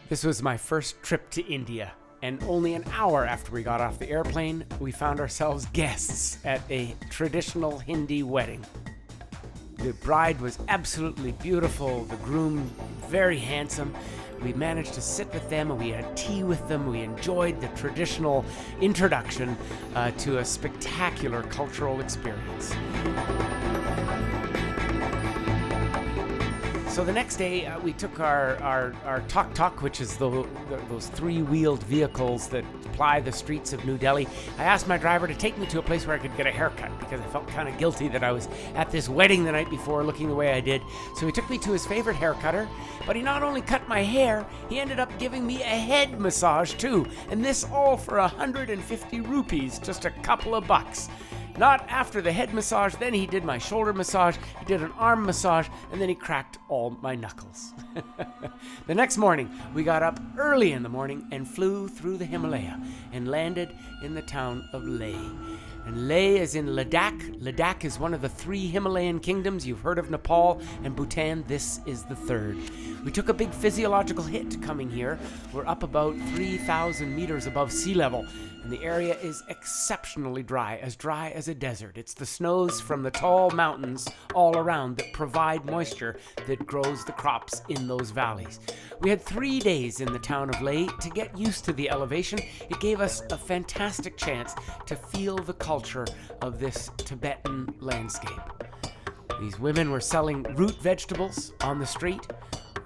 This was my first trip to India, and only an hour after we got off the airplane, we found ourselves guests at a traditional Hindi wedding. The bride was absolutely beautiful, the groom very handsome. We managed to sit with them and we had tea with them. We enjoyed the traditional introduction to a spectacular cultural experience. So the next day, we took our tuk-tuk, which is those three-wheeled vehicles that ply the streets of New Delhi. I asked my driver to take me to a place where I could get a haircut because I felt kind of guilty that I was at this wedding the night before looking the way I did. So he took me to his favorite hair cutter, but he not only cut my hair, he ended up giving me a head massage too. And this all for 150 rupees, just a couple of bucks. Not after the head massage, then he did my shoulder massage, he did an arm massage, and then he cracked all my knuckles. The next morning, we got up early in the morning and flew through the Himalaya and landed in the town of Leh. And Leh is in Ladakh. Ladakh is one of the 3 Himalayan kingdoms. You've heard of Nepal and Bhutan. This is the 3rd. We took a big physiological hit coming here. We're up about 3,000 meters above sea level, and the area is exceptionally dry as a desert. It's the snows from the tall mountains all around that provide moisture that grows the crops in those valleys. We had 3 days in the town of Leh to get used to the elevation. It gave us a fantastic chance to feel the culture of this Tibetan landscape. These women were selling root vegetables on the street,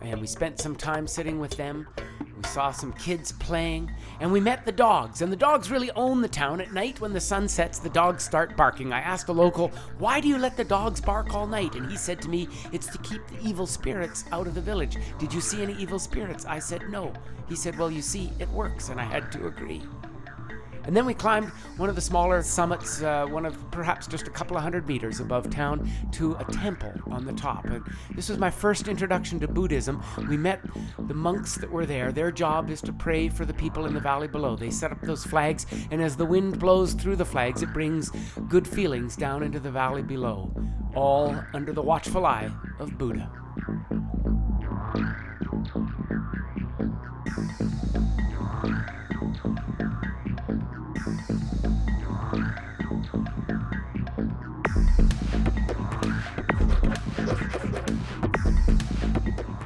and we spent some time sitting with them. We saw some kids playing, and we met the dogs. And the dogs really own the town. At night, when the sun sets, the dogs start barking. I asked a local, "Why do you let the dogs bark all night?" And he said to me, "It's to keep the evil spirits out of the village." Did you see any evil spirits? I said, "No." He said, "Well, you see, it works." And I had to agree. And then we climbed one of the smaller summits, one of perhaps just a couple of 100 meters above town, to a temple on the top. And this was my first introduction to Buddhism. We met the monks that were there. Their job is to pray for the people in the valley below. They set up those flags, and as the wind blows through the flags, it brings good feelings down into the valley below, all under the watchful eye of Buddha.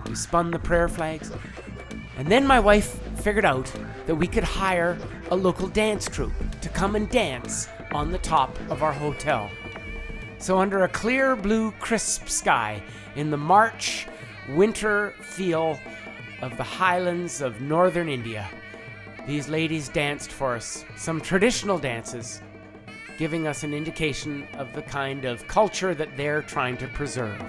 We spun the prayer flags, and then my wife figured out that we could hire a local dance troupe to come and dance on the top of our hotel. So under a clear blue crisp sky, in the March winter feel of the highlands of northern India, these ladies danced for us some traditional dances, giving us an indication of the kind of culture that they're trying to preserve.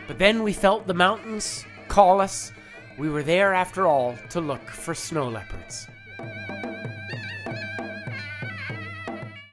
But then we felt the mountains call us. We were there, after all, to look for snow leopards.